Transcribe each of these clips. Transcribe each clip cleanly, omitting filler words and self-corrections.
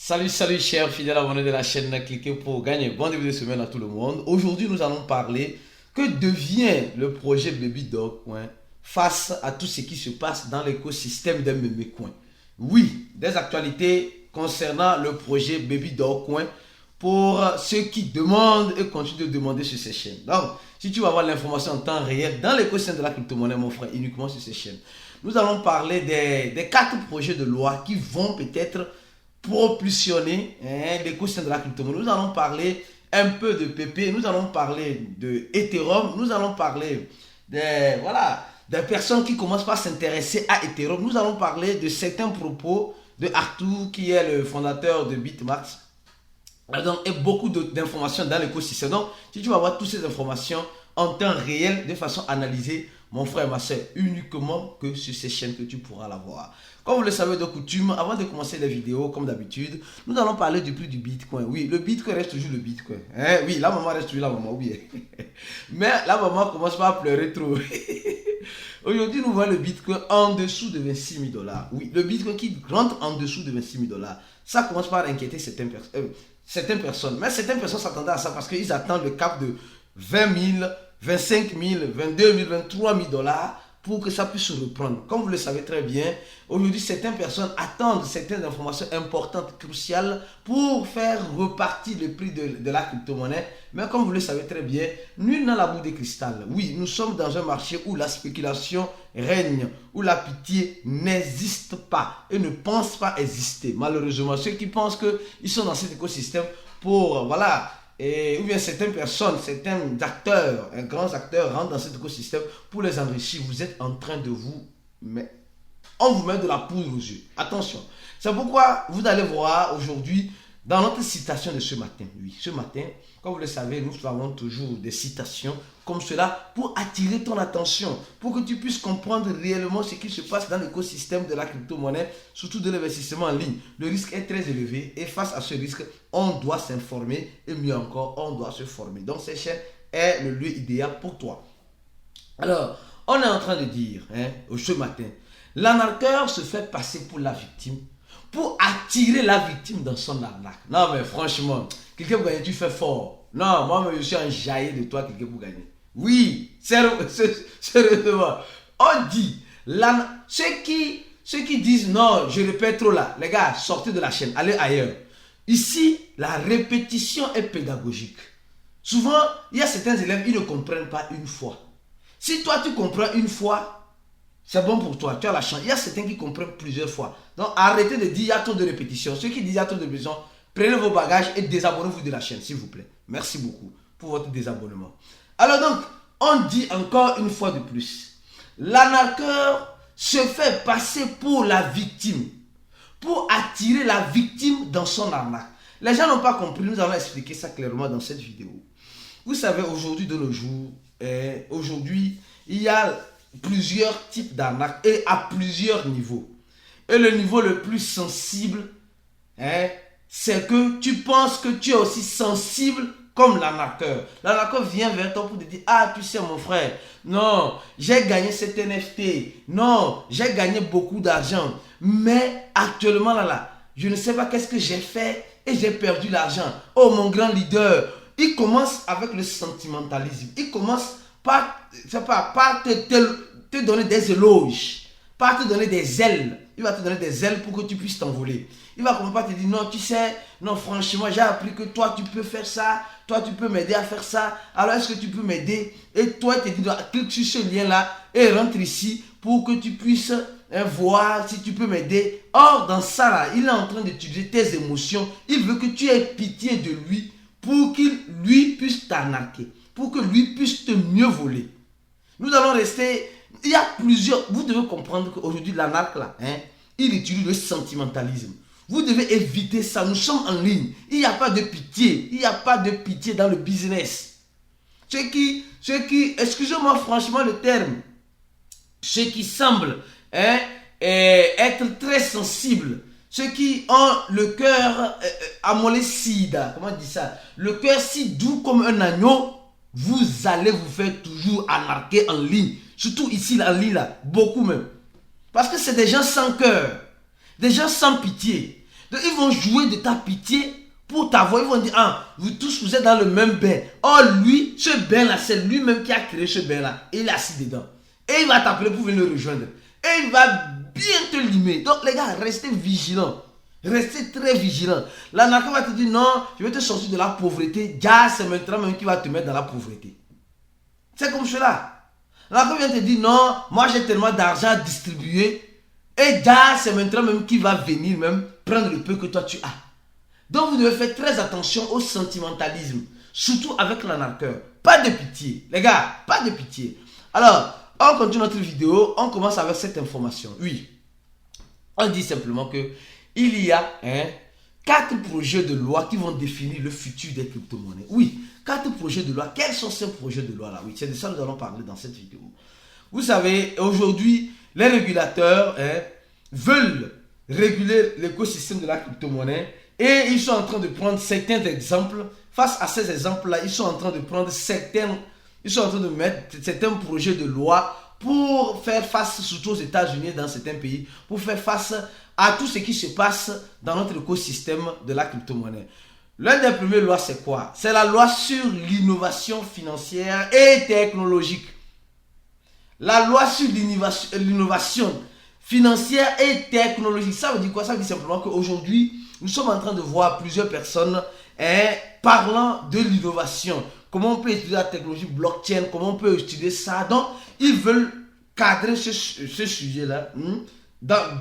Salut chers fidèles abonnés de la chaîne, cliquez pour gagner. Bon début de semaine à tout le monde. Aujourd'hui, nous allons parler que devient le projet Baby Dog Coin face à tout ce qui se passe dans l'écosystème de Mémé Coin. Oui, des actualités concernant le projet Baby Dog Coin pour ceux qui demandent et continuent de demander sur ces chaînes. Donc, si tu veux avoir l'information en temps réel dans l'écosystème de la crypto-monnaie, mon frère, uniquement sur ces chaînes. Nous allons parler des 4 projets de loi qui vont peut-être propulsionner l'écosystème de la crypto-monnaie. Nous allons parler un peu de PP, nous allons parler de Ethereum, nous allons parler des personnes qui commencent par s'intéresser à Ethereum. Nous allons parler de certains propos de Arthur, qui est le fondateur de BitMax. Et beaucoup d'informations dans l'écosystème. Donc, si tu vas avoir toutes ces informations en temps réel, de façon analysée, mon frère et ma soeur, uniquement que sur ces chaînes que tu pourras l'avoir. Comme vous le savez de coutume, avant de commencer les vidéos, comme d'habitude, nous allons parler du prix du Bitcoin. Oui, le Bitcoin reste toujours le Bitcoin. Oui, la maman reste toujours la maman, oui. Mais la maman commence pas à pleurer trop. Aujourd'hui, nous voyons le Bitcoin en dessous de 26 000 $. Oui, le Bitcoin qui rentre en dessous de 26 000 $. Ça commence par inquiéter certaines personnes. Mais certaines personnes s'attendaient à ça parce qu'ils attendent le cap de 20 000, 25 000, 22 000, 23 000 $ pour que ça puisse se reprendre. Comme vous le savez très bien, aujourd'hui, certaines personnes attendent certaines informations importantes, cruciales, pour faire repartir le prix de la crypto-monnaie. Mais comme vous le savez très bien, nul n'a la boule de cristal. Oui, nous sommes dans un marché où la spéculation règne, où la pitié n'existe pas et ne pense pas exister. Malheureusement, ceux qui pensent qu'ils sont dans cet écosystème pour, ou bien certaines personnes, certains acteurs, grands acteurs rentrent dans cet écosystème pour les enrichir. Vous êtes en train de on vous met de la poudre aux yeux. Attention. C'est pourquoi vous allez voir aujourd'hui dans notre citation de ce matin. Oui, ce matin, comme vous le savez, nous avons toujours des citations comme cela pour attirer ton attention, pour que tu puisses comprendre réellement ce qui se passe dans l'écosystème de la crypto-monnaie, surtout de l'investissement en ligne. Le risque est très élevé et face à ce risque, on doit s'informer et mieux encore, on doit se former. Donc, cette chaîne est le lieu idéal pour toi. Alors, on est en train de dire, ce matin, l'arnaqueur se fait passer pour la victime pour attirer la victime dans son arnaque. Non, mais franchement, quelqu'un pour gagner, tu fais fort. Non, moi, je suis enjaillé de toi, quelqu'un pour gagner. Oui, sérieusement. On dit, ceux qui disent non, je répète trop là, les gars, sortez de la chaîne, allez ailleurs. Ici, la répétition est pédagogique. Souvent, il y a certains élèves, ils ne comprennent pas une fois. Si toi, tu comprends une fois, c'est bon pour toi, tu as la chance. Il y a certains qui comprennent plusieurs fois. Donc, arrêtez de dire il y a trop de répétitions. Ceux qui disent il y a trop de répétitions, prenez vos bagages et désabonnez-vous de la chaîne, s'il vous plaît. Merci beaucoup pour votre désabonnement. Alors donc, on dit encore une fois de plus, l'arnaqueur se fait passer pour la victime, pour attirer la victime dans son arnaque. Les gens n'ont pas compris, nous allons expliquer ça clairement dans cette vidéo. Vous savez, aujourd'hui, de nos jours, aujourd'hui, il y a plusieurs types d'arnaques et à plusieurs niveaux. Et le niveau le plus sensible, c'est que tu penses que tu es aussi sensible comme l'arnaqueur. L'arnaqueur vient vers toi pour te dire, ah, tu sais mon frère, non, j'ai gagné cet NFT, non, j'ai gagné beaucoup d'argent, mais actuellement je ne sais pas qu'est-ce que j'ai fait et j'ai perdu l'argent. Oh mon grand leader, il commence avec le sentimentalisme, il commence par te donner des éloges, par te donner des ailes. Il va te donner des ailes pour que tu puisses t'envoler. Il va commencer par te dire, non, tu sais, non, franchement, j'ai appris que toi, tu peux faire ça, toi, tu peux m'aider à faire ça, alors est-ce que tu peux m'aider? Et toi, tu te dis, clique sur ce lien-là et rentre ici pour que tu puisses voir si tu peux m'aider. Or, dans ça, là, il est en train d'utiliser tes émotions. Il veut que tu aies pitié de lui pour qu'il, lui, puisse t'arnaquer, pour que lui puisse te mieux voler. Nous allons rester... Il y a plusieurs... Vous devez comprendre qu'aujourd'hui, l'arnaque là, il utilise le sentimentalisme. Vous devez éviter ça. Nous sommes en ligne. Il n'y a pas de pitié. Il n'y a pas de pitié dans le business. Ceux qui excusez-moi franchement le terme, ceux qui semblent être très sensibles, ceux qui ont le cœur amollecido, comment on dit ça? Le cœur si doux comme un agneau, vous allez vous faire toujours arnaquer en ligne. Surtout ici, en ligne, beaucoup même. Parce que c'est des gens sans cœur, des gens sans pitié. Donc, ils vont jouer de ta pitié pour t'avoir. Ils vont dire, ah, vous tous, vous êtes dans le même bain. Or, lui, ce bain-là, c'est lui-même qui a créé ce bain-là. Et il est assis dedans. Et il va t'appeler pour venir le rejoindre. Et il va bien te limer. Donc, les gars, restez vigilants. Restez très vigilants. L'arnaqueur va te dire, non, je vais te sortir de la pauvreté. Déjà, c'est maintenant même qui va te mettre dans la pauvreté. C'est comme cela. L'arnaqueur vient te dire, non, moi j'ai tellement d'argent à distribuer. Et déjà, c'est maintenant même qui va venir même prendre le peu que toi tu as. Donc, vous devez faire très attention au sentimentalisme. Surtout avec l'arnaqueur. Pas de pitié. Les gars, pas de pitié. Alors, on continue notre vidéo. On commence avec cette information. Oui. On dit simplement que il y a 4 projets de loi qui vont définir le futur des crypto-monnaies. Oui, 4 projets de loi. Quels sont ces projets de loi-là? Oui, c'est de ça que nous allons parler dans cette vidéo. Vous savez, aujourd'hui, les régulateurs veulent réguler l'écosystème de la crypto-monnaie et ils sont en train de prendre certains exemples. Face à ces exemples-là, ils sont en train de prendre mettre certains projets de loi pour faire face, surtout aux États-Unis et dans certains pays, pour faire face à tout ce qui se passe dans notre écosystème de la crypto-monnaie. L'une des premières lois, c'est quoi? C'est la loi sur l'innovation financière et technologique. La loi sur l'innovation financière et technologique. Ça veut dire quoi? Ça veut dire simplement qu'aujourd'hui, nous sommes en train de voir plusieurs personnes parlant de l'innovation. Comment on peut utiliser la technologie blockchain, comment on peut utiliser ça. Donc, ils veulent cadrer ce sujet-là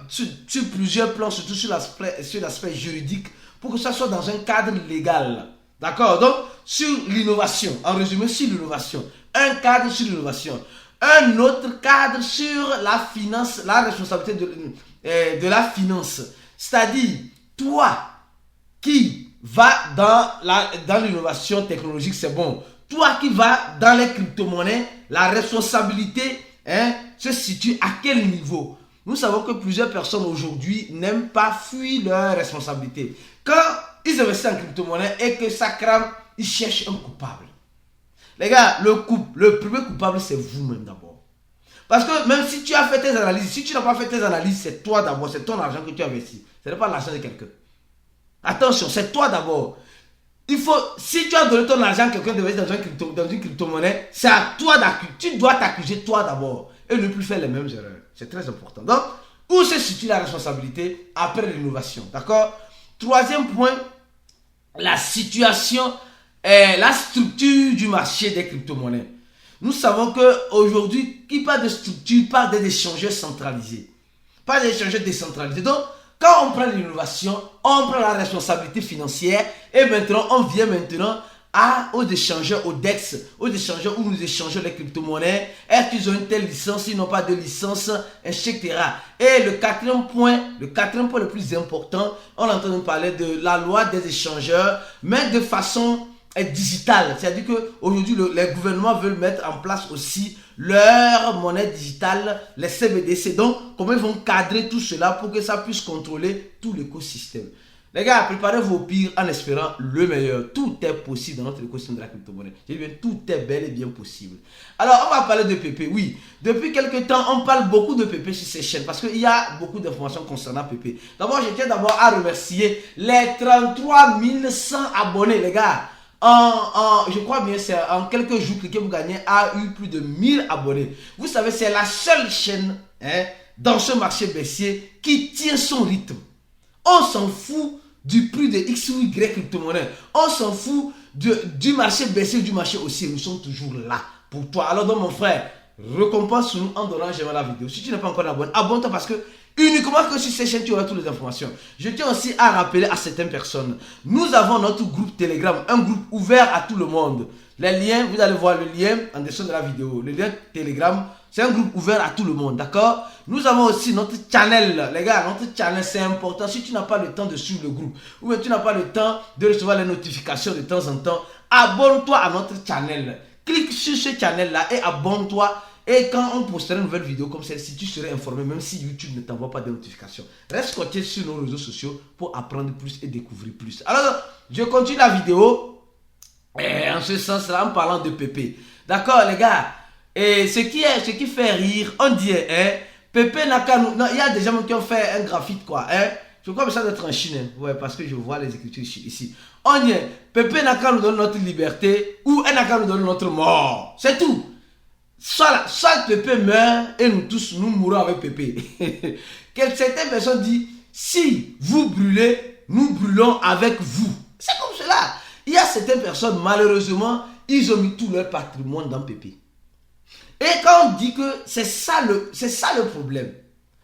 sur plusieurs plans, surtout sur l'aspect juridique, pour que ça soit dans un cadre légal. D'accord? Donc, sur l'innovation, en résumé, sur l'innovation. Un cadre sur l'innovation. Un autre cadre sur la finance, la responsabilité de la finance. C'est-à-dire, toi qui vas dans l'innovation technologique, c'est bon. Toi qui vas dans les crypto-monnaies, la responsabilité se situe à quel niveau? Nous savons que plusieurs personnes aujourd'hui n'aiment pas fuir leurs responsabilités. Quand ils investissent en crypto-monnaie et que ça crame, ils cherchent un coupable. Les gars, le premier coupable, c'est vous-même d'abord. Parce que même si tu as fait tes analyses, si tu n'as pas fait tes analyses, c'est toi d'abord, c'est ton argent que tu investis. Ce n'est pas l'argent de quelqu'un. Attention, c'est toi d'abord. Si tu as donné ton argent à quelqu'un d'investir dans une crypto-monnaie, c'est à toi d'accuser. Tu dois t'accuser toi d'abord et ne plus faire les mêmes erreurs. C'est très important. Donc, où se situe la responsabilité après l'innovation? D'accord? Troisième point, la situation, la structure du marché des crypto-monnaies. Nous savons qu'aujourd'hui, qui parle de structure, parle des échangeurs centralisés. Pas des échangeurs décentralisés. Donc, quand on prend l'innovation, on prend la responsabilité financière et maintenant, on vient maintenant aux échangeurs, aux DEX, aux échangeurs où nous échangeons les crypto-monnaies. Est-ce qu'ils ont une telle licence, ils n'ont pas de licence, etc. Et le quatrième point le plus important, on est en train de parler de la loi des échangeurs, mais de façon digitale. C'est-à-dire qu'aujourd'hui, les gouvernements veulent mettre en place aussi leur monnaie digitale, les CBDC. Donc, comment ils vont cadrer tout cela pour que ça puisse contrôler tout l'écosystème. Les gars, préparez-vous au pire en espérant le meilleur. Tout est possible dans notre écosystème de la crypto-monnaie. Je dis bien, tout est bel et bien possible. Alors, on va parler de PP. Oui, depuis quelques temps, on parle beaucoup de PP sur ces chaînes parce qu'il y a beaucoup d'informations concernant PP. D'abord, je tiens d'abord à remercier les 33 100 abonnés, les gars. Je crois bien, c'est en quelques jours que vous gagnez a eu plus de 1000 abonnés. Vous savez, c'est la seule chaîne dans ce marché baissier qui tient son rythme. On s'en fout du prix de X ou Y crypto-monnaie. On s'en fout du marché baissier, du marché haussier. Nous sommes toujours là pour toi. Alors donc mon frère, récompense-nous en donnant j'aime la vidéo. Si tu n'es pas encore abonné, abonne-toi parce que uniquement que sur ces chaînes tu auras toutes les informations. Je tiens aussi à rappeler à certaines personnes, nous avons notre groupe Telegram, un groupe ouvert à tout le monde. Les liens, vous allez voir le lien en dessous de la vidéo. Le lien Telegram, c'est un groupe ouvert à tout le monde, d'accord? Nous avons aussi notre channel, les gars, notre channel c'est important. Si tu n'as pas le temps de suivre le groupe, ou bien tu n'as pas le temps de recevoir les notifications de temps en temps, abonne-toi à notre channel. Clique sur ce channel-là et abonne-toi. Et quand on postera une nouvelle vidéo comme celle-ci, tu seras informé même si YouTube ne t'envoie pas de notifications. Reste connecté sur nos réseaux sociaux pour apprendre plus et découvrir plus. Alors, je continue la vidéo en ce sens-là en parlant de PP. D'accord les gars? Et ce qui fait rire, on dit, Pépé n'a qu'à nous... Non, il y a des gens qui ont fait un graphite quoi. je crois que ça doit être en Chine. Ouais, parce que je vois les écritures ici. On dit, Pépé n'a qu'à nous donner notre liberté ou elle n'a qu'à nous donner notre mort. C'est tout. Soit Pépé meurt et nous tous, nous mourrons avec Pépé. Certaines personnes disent, si vous brûlez, nous brûlons avec vous. C'est comme cela. Il y a certaines personnes, malheureusement, ils ont mis tout leur patrimoine dans Pépé. Et quand on dit que c'est ça le problème.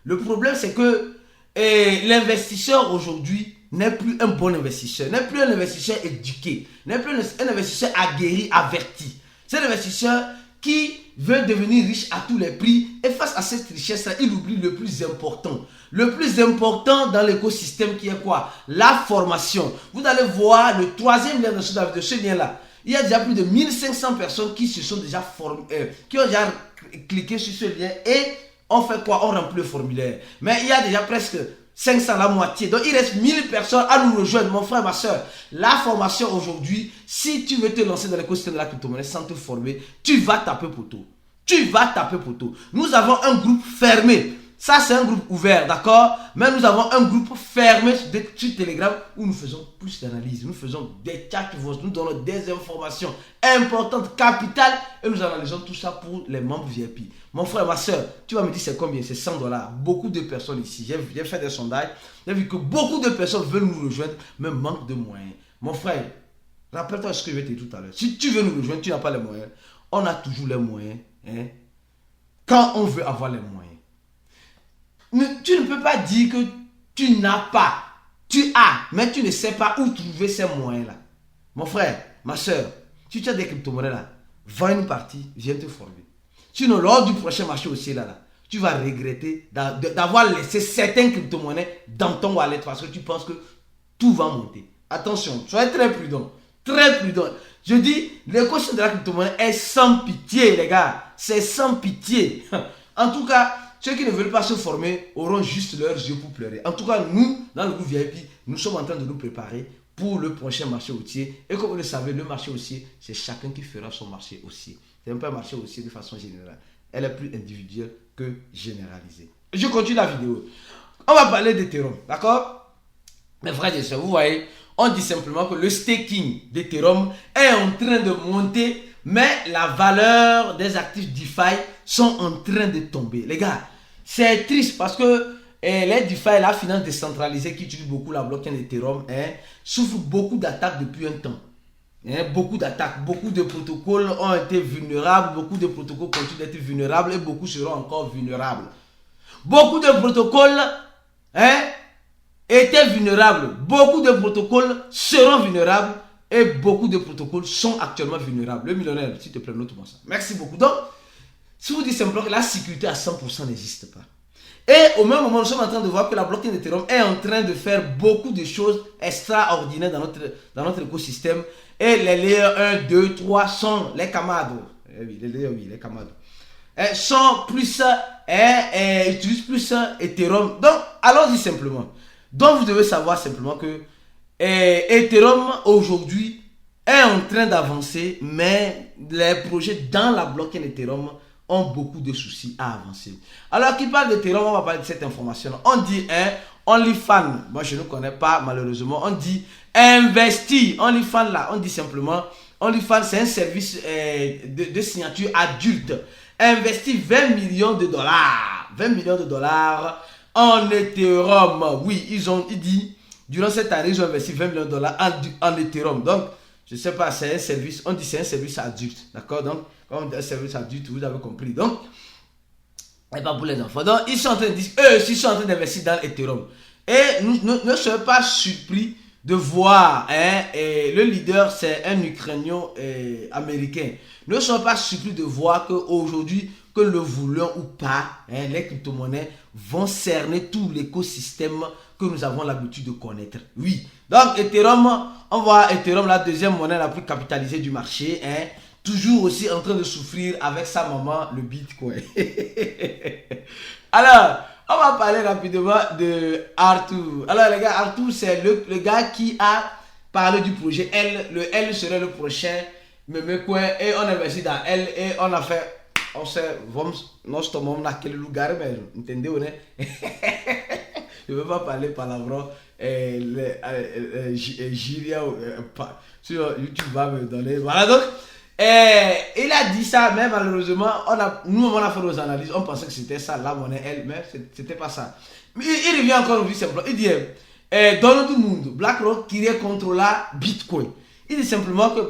Le problème, c'est que l'investisseur aujourd'hui n'est plus un bon investisseur, n'est plus un investisseur éduqué, n'est plus un investisseur aguerri, averti. C'est un investisseur qui veut devenir riche à tous les prix et face à cette richesse-là, il oublie le plus important. Le plus important dans l'écosystème qui est quoi? La formation. Vous allez voir le troisième lien de ce lien-là. Il y a déjà plus de 1500 personnes qui se sont déjà formées, qui ont déjà cliqué sur ce lien et on fait quoi? On remplit le formulaire. Mais il y a déjà presque 500, la moitié. Donc il reste 1000 personnes à nous rejoindre, mon frère, ma soeur. La formation aujourd'hui, si tu veux te lancer dans l'écosystème de la crypto-monnaie sans te former, tu vas taper poteau. Tu vas taper poteau. Nous avons un groupe fermé. Ça, c'est un groupe ouvert, d'accord? Mais nous avons un groupe fermé sur Telegram où nous faisons plus d'analyse. Nous faisons des chats, nous donnons des informations importantes, capitales. Et nous analysons tout ça pour les membres VIP. Mon frère, ma soeur, tu vas me dire c'est combien? C'est 100 $. Beaucoup de personnes ici, j'ai fait des sondages. J'ai vu que beaucoup de personnes veulent nous rejoindre, mais manquent de moyens. Mon frère, rappelle-toi ce que je vais te dire tout à l'heure. Si tu veux nous rejoindre, tu n'as pas les moyens. On a toujours les moyens. Hein? Quand on veut avoir les moyens. Tu ne peux pas dire que tu n'as pas. Tu as, mais tu ne sais pas où trouver ces moyens-là. Mon frère, ma soeur, si tu as des crypto-monnaies là, vends une partie, viens te former. Sinon, lors du prochain marché aussi là, tu vas regretter d'avoir laissé certaines crypto-monnaies dans ton wallet parce que tu penses que tout va monter. Attention, soyez très prudent. Très prudent. Je dis, l'équation de la crypto-monnaie est sans pitié, les gars. C'est sans pitié. En tout cas, ceux qui ne veulent pas se former auront juste leurs yeux pour pleurer. En tout cas, nous, dans le groupe VIP, nous sommes en train de nous préparer pour le prochain marché haussier. Et comme vous le savez, le marché haussier, c'est chacun qui fera son marché haussier. C'est un peu un marché haussier de façon générale. Elle est plus individuelle que généralisée. Je continue la vidéo. On va parler d'Ethereum, d'accord? Mes frères et sœurs, vous voyez, on dit simplement que le staking d'Ethereum est en train de monter, mais la valeur des actifs DeFi sont en train de tomber. Les gars, c'est triste parce que les DeFi, la finance décentralisée qui utilise beaucoup la blockchain d'Ethereum, souffre beaucoup d'attaques depuis un temps. Beaucoup d'attaques, beaucoup de protocoles ont été vulnérables, beaucoup de protocoles continuent d'être vulnérables et beaucoup seront encore vulnérables. Beaucoup de protocoles étaient vulnérables, beaucoup de protocoles seront vulnérables et beaucoup de protocoles sont actuellement vulnérables. Le millionnaire, s'il te plaît, note-moi ça. Merci beaucoup. Donc, si vous dites simplement que la sécurité à 100% n'existe pas. Et au même moment, nous sommes en train de voir que la blockchain d'Ethereum est en train de faire beaucoup de choses extraordinaires dans notre écosystème. Et les layers 1, 2, 3 sont les camarades. Oui, les camarades. Sont plus, utilisent plus Ethereum. Donc, allons-y simplement. Donc, vous devez savoir simplement que Ethereum aujourd'hui est en train d'avancer, mais les projets dans la blockchain Ethereum ont beaucoup de soucis à avancer. Alors, qui parle d'Ethereum, on va parler de cette information. On dit OnlyFans. Moi, je ne connais pas, malheureusement. On dit investi. OnlyFans, là, on dit simplement OnlyFans, c'est un service de signature adulte. Investi 20 millions de dollars. 20 millions de dollars en Ethereum. Oui, ils dit, durant cette année, ils ont investi 20 millions de dollars en Ethereum. Donc, je ne sais pas, c'est un service, on dit c'est un service adulte. D'accord? Donc, quand on dit un service adulte, vous avez compris. Donc, et pas pour les enfants. Donc, ils sont en train de dire, eux aussi sont en train d'investir dans Ethereum. Et ne soyez pas surpris de voir, le leader, c'est un Ukrainien américain. Ne soyez pas surpris de voir qu'aujourd'hui, que le voulions ou pas, les crypto-monnaies vont cerner tout l'écosystème que nous avons l'habitude de connaître. Oui. Donc, Ethereum, on voit Ethereum, la deuxième monnaie la plus capitalisée du marché, toujours aussi en train de souffrir avec sa maman, le Bitcoin. Alors, on va parler rapidement de Arthur. Alors, les gars, Arthur, c'est le gars qui a parlé du projet L. Le L serait le prochain. Et on a investi dans L et on a fait. On sait, nós tomamos naquele lugar mesmo. Entendeu, né? Je ne veux pas parler palavrons. Jiria sur YouTube va me donner. Voilà donc. Il a dit ça, mais malheureusement, nous, on a fait nos analyses, on pensait que c'était ça, la monnaie, elle, mais c'était pas ça. Mais il revient encore, il dit simplement, il dit, dans le monde, BlackRock qui contrôle Bitcoin. Il dit simplement que,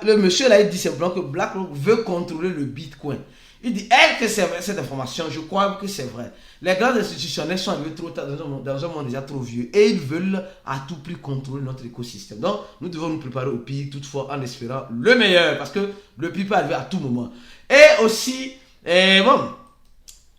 le monsieur là, il dit simplement que BlackRock veut contrôler le Bitcoin. Il dit, que c'est vrai, cette information, je crois que c'est vrai. Les grands institutionnels sont arrivés trop tard dans un monde déjà trop vieux et ils veulent à tout prix contrôler notre écosystème. Donc, nous devons nous préparer au pire, toutefois en espérant le meilleur parce que le pire peut arriver à tout moment. Et aussi,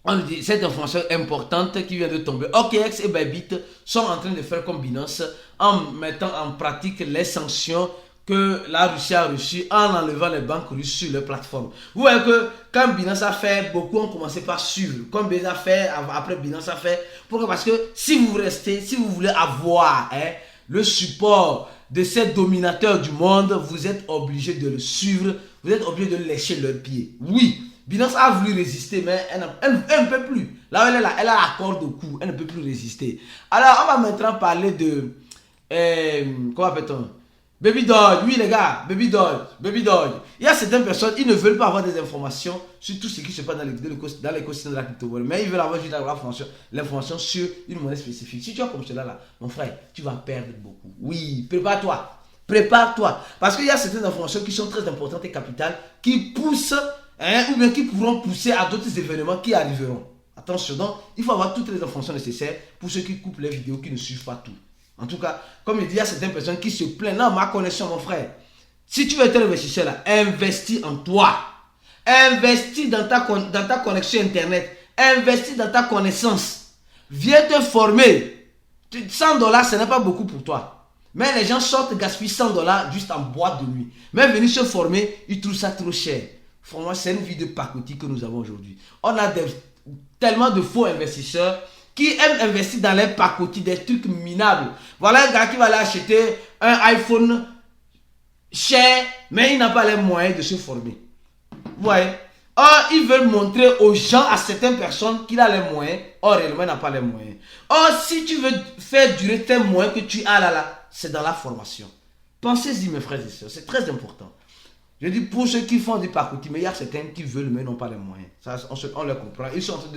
on dit cette information importante qui vient de tomber. OKX et Bybit sont en train de faire comme Binance en mettant en pratique les sanctions que la Russie a reçues en enlevant les banques russes sur leur plateforme. Vous voyez que quand Binance a fait, beaucoup ont commencé par suivre. Comme Binance a fait, après Binance a fait. Pourquoi? Parce que si vous restez, si vous voulez avoir le support de ces dominateurs du monde, vous êtes obligé de le suivre, vous êtes obligé de lécher leurs pieds. Oui, Binance a voulu résister, mais elle ne peut plus. Là, elle a la corde au cou, elle ne peut plus résister. Alors, on va maintenant parler de... comment appelle-t-on? Baby Doge, oui les gars, Baby Doge. Il y a certaines personnes, ils ne veulent pas avoir des informations sur tout ce qui se passe dans l'écosystème de la crypto-monnaie, mais ils veulent avoir juste l'information sur une monnaie spécifique. Si tu as comme cela là, mon frère, tu vas perdre beaucoup. Oui, prépare-toi. Parce qu'il y a certaines informations qui sont très importantes et capitales, qui poussent, ou bien qui pourront pousser à d'autres événements qui arriveront. Attention, donc, il faut avoir toutes les informations nécessaires pour ceux qui coupent les vidéos, qui ne suivent pas tout. En tout cas, comme il dit, il y a certaines personnes qui se plaignent. Non, ma connexion, mon frère. Si tu veux être investisseur là, investis en toi. Investis dans ta connexion internet. Investis dans ta connaissance. Viens te former. $100, ce n'est pas beaucoup pour toi. Mais les gens sortent gaspillent $100 juste en boîte de nuit. Mais venir se former, ils trouvent ça trop cher. Franchement, c'est une vie de pacotille que nous avons aujourd'hui. On a tellement de faux investisseurs qui aiment investir dans les pacotis, des trucs minables. Voilà un gars qui va aller acheter un iPhone cher, mais il n'a pas les moyens de se former. Vous voyez? Or, ils veulent montrer aux gens, à certaines personnes, qu'il a les moyens. Or, réellement, il n'a pas les moyens. Or, si tu veux faire durer tes moyens que tu as là, c'est dans la formation. Pensez-y, mes frères et sœurs, c'est très important. Je dis pour ceux qui font du pacotille, mais il y a certains qui veulent, mais n'ont pas les moyens. Ça, on le comprend. Ils sont en train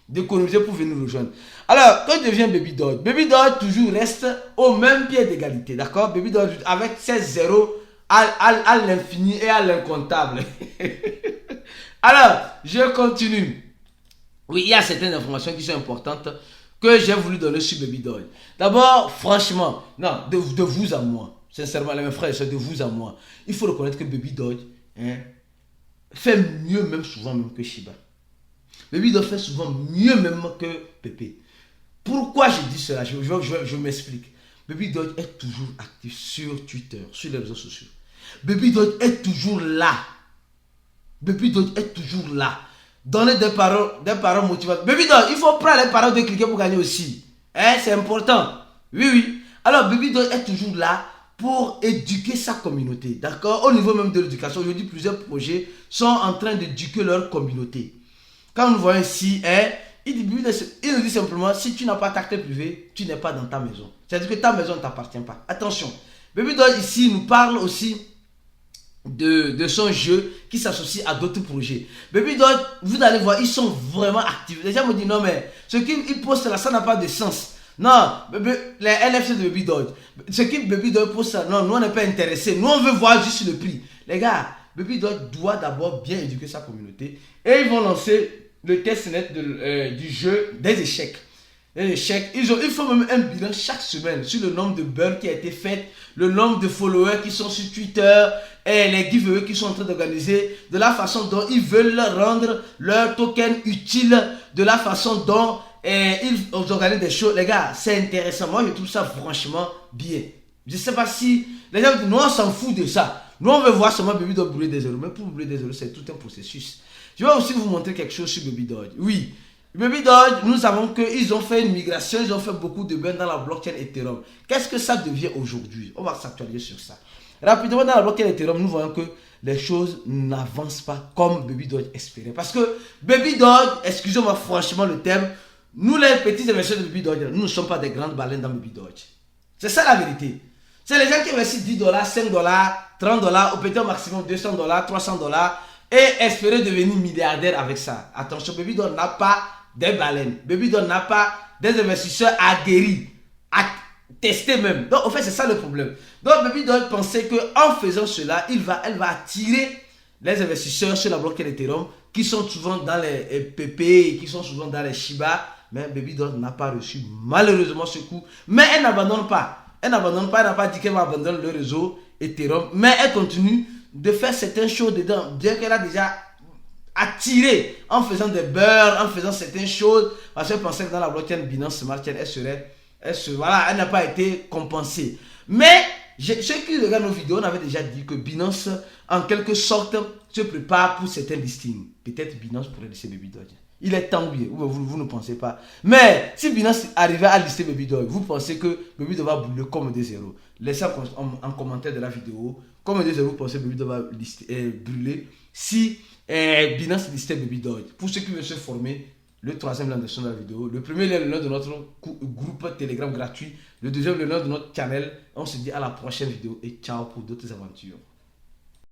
d'économiser pour venir nous rejoindre. Alors, quand devient Baby Doge? Baby Doge toujours reste au même pied d'égalité, d'accord? Baby Doge avec ses zéros à l'infini et à l'incontable. Alors, je continue. Oui, il y a certaines informations qui sont importantes que j'ai voulu donner sur Baby Doge. D'abord, franchement, non, de vous à moi. Sincèrement, les frères, c'est de vous à moi. Il faut reconnaître que Baby Doge fait mieux même souvent même que Shiba. Baby Doge fait souvent mieux même que Pepe. Pourquoi je dis cela? Je m'explique. Baby Doge est toujours actif sur Twitter, sur les réseaux sociaux. Baby Doge est toujours là. Baby Doge est toujours là. Donnez des paroles motivantes. Baby Doge, il faut prendre les paroles de cliquer pour gagner aussi. C'est important. Oui. Alors, Baby Doge est toujours là pour éduquer sa communauté. D'accord? Au niveau même de l'éducation, aujourd'hui, plusieurs projets sont en train d'éduquer leur communauté. Quand nous voyons ici, il nous dit simplement, si tu n'as pas ta clé privée, tu n'es pas dans ta maison. C'est-à-dire que ta maison ne t'appartient pas. Attention. Baby Doge ici nous parle aussi de son jeu qui s'associe à d'autres projets. Baby Doge, vous allez voir, ils sont vraiment actifs. Les gens me disent, non mais, ce qu'ils postent là, ça n'a pas de sens. Non, les NFC de Baby Doge, ce que Baby Doge poste là, non, nous on n'est pas intéressés. Nous on veut voir juste le prix. Les gars, Baby Doge doit d'abord bien éduquer sa communauté. Et ils vont lancer le testnet du jeu des échecs. Il faut même un bilan chaque semaine sur le nombre de burns qui a été fait, le nombre de followers qui sont sur Twitter et les giveaways qui sont en train d'organiser, de la façon dont ils veulent rendre leur token utile, de la façon dont ils organisent des choses. Les gars, c'est intéressant. Moi, je trouve ça franchement bien. Je ne sais pas si les gens disent, nous on s'en fout de ça. Nous on veut voir seulement Baby Doge brûler des euros. Mais pour brûler des euros, c'est tout un processus. Je vais aussi vous montrer quelque chose sur Baby Doge. Oui. Baby Doge, nous savons qu'ils ont fait une migration, ils ont fait beaucoup de burn dans la blockchain Ethereum. Qu'est-ce que ça devient aujourd'hui? On va s'actualiser sur ça. Rapidement, dans la blockchain Ethereum, nous voyons que les choses n'avancent pas comme Baby Doge espérait. Parce que Baby Doge, excusez-moi franchement le terme, Nous, les petits investisseurs de Baby Dodge, nous ne sommes pas des grandes baleines dans Baby Dodge. C'est ça la vérité. C'est les gens qui investissent 10 dollars, 5 dollars, 30 dollars, ou peut-être au maximum 200 dollars, 300 dollars, et espérer devenir milliardaire avec ça. Attention, Baby Dodge n'a pas des baleines. Baby Dodge n'a pas des investisseurs aguerris, testés même. Donc, en fait, c'est ça le problème. Donc, Baby Dodge pensait qu'en faisant cela, elle va attirer les investisseurs sur la blockchain Ethereum qui sont souvent dans les PP, qui sont souvent dans les Shiba. Mais Baby Dodge n'a pas reçu malheureusement ce coup. Mais elle n'abandonne pas. Elle n'abandonne pas. Elle n'a pas dit qu'elle va abandonner le réseau Ethereum. Mais elle continue de faire certaines choses dedans. Bien qu'elle a déjà attiré en faisant des beurres, en faisant certaines choses. Parce qu'elle pensait que dans la blockchain Binance Smart Chain, elle n'a pas été compensée. Mais ceux qui regardent nos vidéos, on avait déjà dit que Binance, en quelque sorte, se prépare pour certains listings. Peut-être Binance pourrait lister Baby Dodge. Il est temps, oui, vous ne pensez pas. Mais si Binance arrivait à lister Baby Dodge, vous pensez que Baby Dodge va brûler comme des zéros. Laissez en commentaire de la vidéo comme des zéros, vous pensez que Baby Dodge va brûler si Binance listait Baby Dodge. Pour ceux qui veulent se former, le troisième lien de la vidéo. Le premier lien, le nom de notre groupe Telegram gratuit. Le deuxième, le nom de notre channel. On se dit à la prochaine vidéo et ciao pour d'autres aventures.